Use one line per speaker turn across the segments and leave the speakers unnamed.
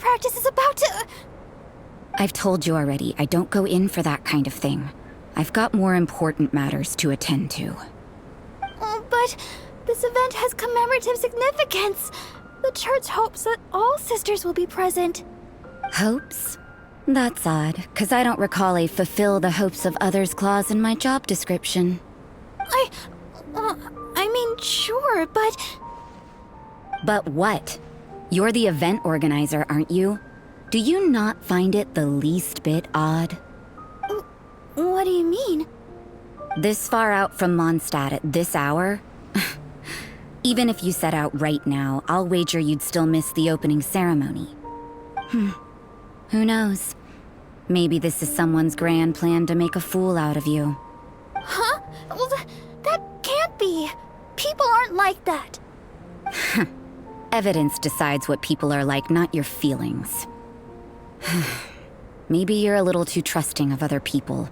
practice is about to...
I've told you already, I don't go in for that kind of thing. I've got more important matters to attend to.
But this event has commemorative significance. The church hopes that all sisters will be present.
Hopes? That's odd, because I don't recall a fulfill the hopes of others clause in my job description.
I mean, sure, but...
But what? You're the event organizer, aren't you? Do you not find it the least bit odd?
What do you mean?
This far out from Mondstadt at this hour? Even if you set out right now, I'll wager you'd still miss the opening ceremony. Who knows? Maybe this is someone's grand plan to make a fool out of you.
Huh? Well, that can't be. People aren't like that.
Evidence decides what people are like, not your feelings. Maybe you're a little too trusting of other people.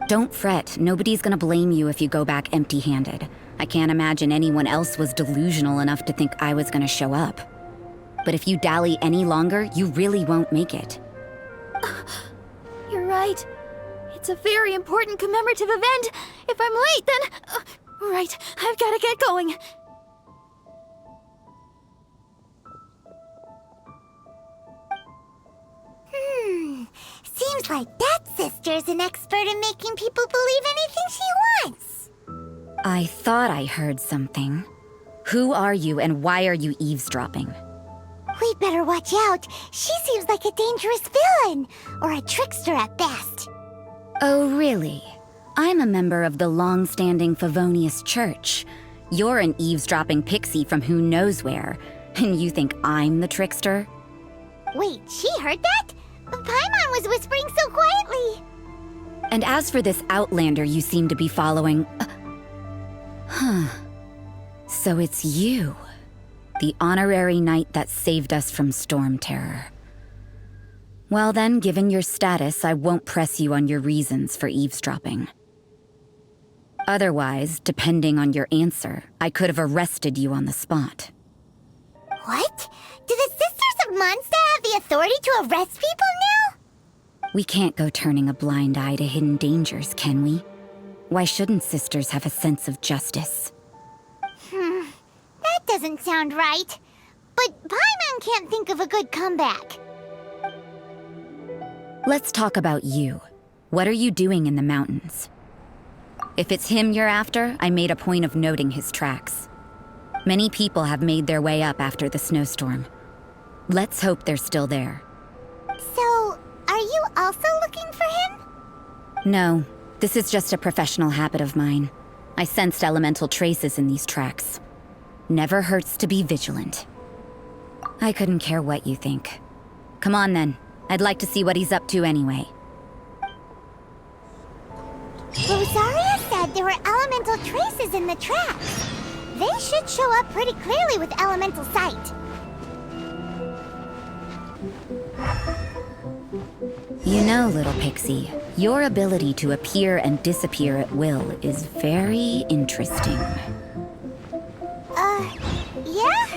Don't fret, nobody's gonna blame you if you go back empty-handed. I can't imagine anyone else was delusional enough to think I was gonna show up. But if you dally any longer, you really won't make it.
You're right. It's a very important commemorative event. If I'm late, then... right, I've gotta get going.
Seems like that sister's an expert in making people believe anything she wants.
I thought I heard something. Who are you and why are you eavesdropping?
We'd better watch out. She seems like a dangerous villain, or a trickster at best.
Oh, really? I'm a member of the long-standing Favonius Church. You're an eavesdropping pixie from who knows where, and you think I'm the trickster?
Wait, she heard that? Paimon was whispering so quietly.
And as for this outlander you seem to be following... So it's you. The honorary knight that saved us from storm terror. Well then, given your status, I won't press you on your reasons for eavesdropping. Otherwise, depending on your answer, I could have arrested you on the spot.
What? Do the Sisters of Mondstadt have the authority to arrest people now?
We can't go turning a blind eye to hidden dangers, can we? Why shouldn't sisters have a sense of justice?
That doesn't sound right. But Paimon can't think of a good comeback.
Let's talk about you. What are you doing in the mountains? If it's him you're after, I made a point of noting his tracks. Many people have made their way up after the snowstorm. Let's hope they're still there.
So, are you also looking for him?
No, this is just a professional habit of mine. I sensed elemental traces in these tracks. Never hurts to be vigilant. I couldn't care what you think. Come on then. I'd like to see what he's up to anyway.
Rosaria said there were elemental traces in the tracks. They should show up pretty clearly with elemental sight.
You know, little pixie, your ability to appear and disappear at will is very interesting.
Yeah?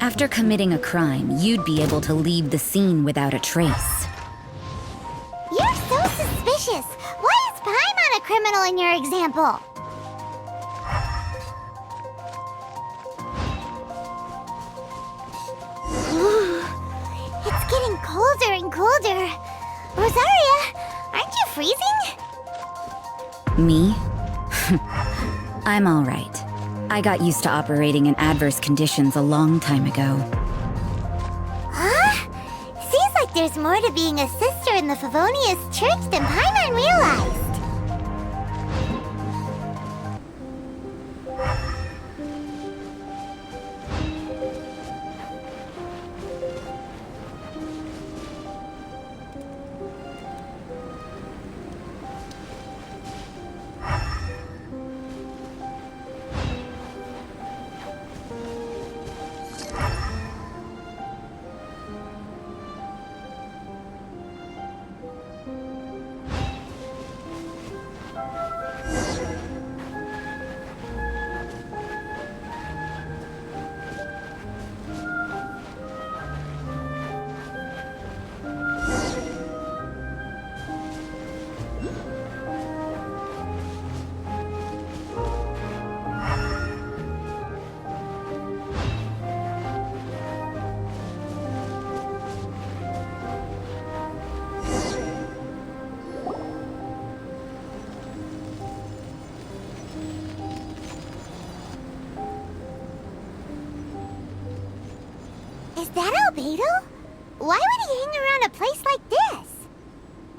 After committing a crime, you'd be able to leave the scene without a trace.
You're so suspicious. Why is Paimon a criminal in your example? It's getting colder and colder. Rosaria, aren't you freezing?
Me? I'm all right. I got used to operating in adverse conditions a long time ago.
Huh? Seems like there's more to being a sister in the Favonius Church than Paimon realized. Albedo? Why would he hang around a place like this?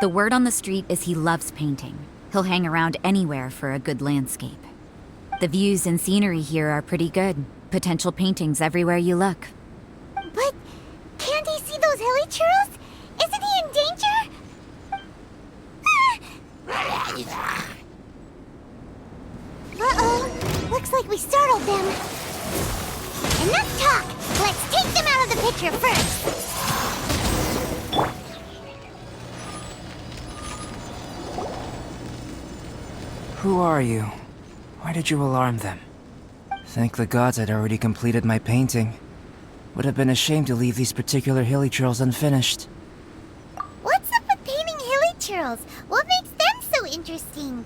The word on the street is he loves painting. He'll hang around anywhere for a good landscape. The views and scenery here are pretty good. Potential paintings everywhere you look.
But can't he see those hilly churls? Isn't he in danger? Uh-oh. Looks like we startled them. Enough talk! Let's take them out of the picture first!
Who are you? Why did you alarm them? Thank the gods I'd already completed my painting. Would have been a shame to leave these particular hilly churls unfinished.
What's up with painting hilly churls? What makes them so interesting?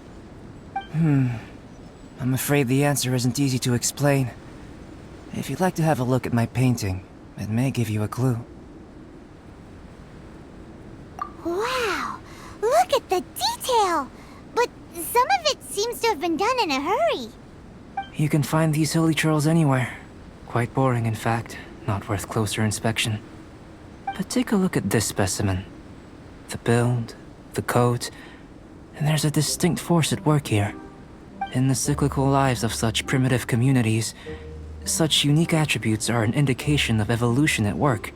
I'm afraid the answer isn't easy to explain. If you'd like to have a look at my painting, it may give you a clue.
Wow! Look at the detail! But some of it seems to have been done in a hurry.
You can find these hilly churls anywhere. Quite boring, in fact. Not worth closer inspection. But take a look at this specimen. The build, the coat, and there's a distinct force at work here. In the cyclical lives of such primitive communities, such unique attributes are an indication of evolution at work.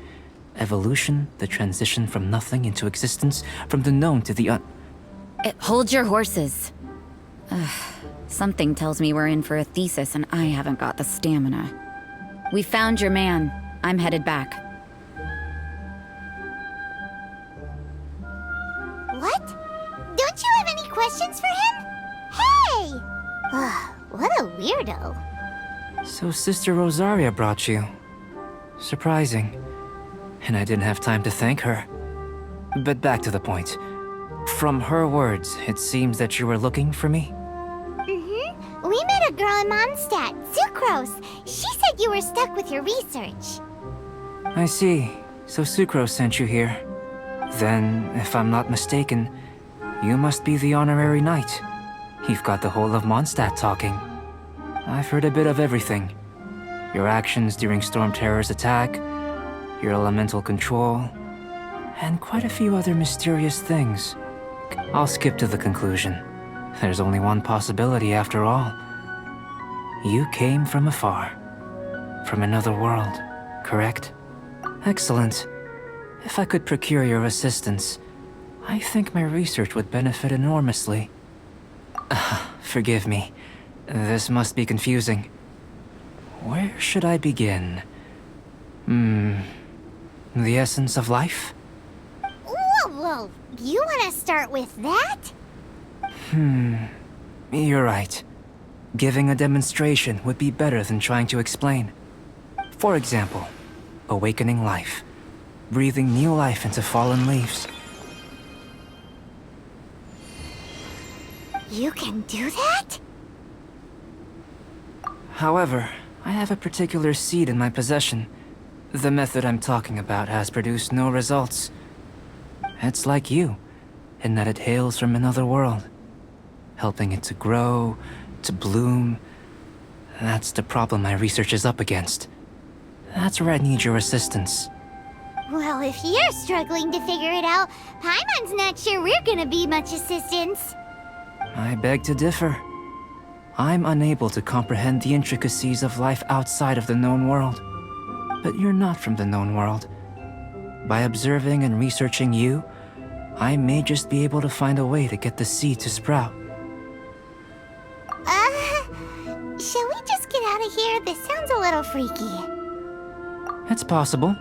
Evolution, the transition from nothing into existence, from the known to the
Hold your horses. Something tells me we're in for a thesis and I haven't got the stamina. We found your man. I'm headed back.
What? Don't you have any questions for him? Hey! What a weirdo.
So Sister Rosaria brought you. Surprising. And I didn't have time to thank her. But back to the point. From her words, it seems that you were looking for me?
We met a girl in Mondstadt, Sucrose. She said you were stuck with your research.
I see. So Sucrose sent you here. Then, if I'm not mistaken, you must be the honorary knight. You've got the whole of Mondstadt talking. I've heard a bit of everything. Your actions during Storm Terror's attack, your elemental control, and quite a few other mysterious things. I'll skip to the conclusion. There's only one possibility after all. You came from afar. From another world, correct? Excellent. If I could procure your assistance, I think my research would benefit enormously. Forgive me. This must be confusing. Where should I begin? The essence of life?
Whoa. You want to start with that?
You're right. Giving a demonstration would be better than trying to explain. For example, awakening life. Breathing new life into fallen leaves.
You can do that?
However, I have a particular seed in my possession. The method I'm talking about has produced no results. It's like you, in that it hails from another world. Helping it to grow, to bloom. That's the problem my research is up against. That's where I need your assistance.
Well, if you're struggling to figure it out, Paimon's not sure we're gonna be much assistance.
I beg to differ. I'm unable to comprehend the intricacies of life outside of the known world. But you're not from the known world. By observing and researching you, I may just be able to find a way to get the seed to sprout.
Shall we just get out of here? This sounds a little freaky.
It's possible.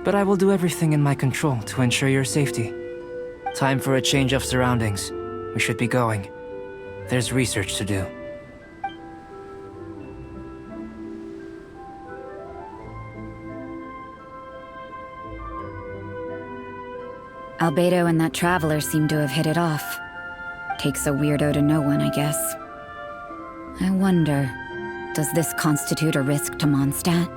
But I will do everything in my control to ensure your safety. Time for a change of surroundings. We should be going. There's research to do.
Albedo and that traveler seem to have hit it off. Takes a weirdo to know one, I guess. I wonder, does this constitute a risk to Mondstadt?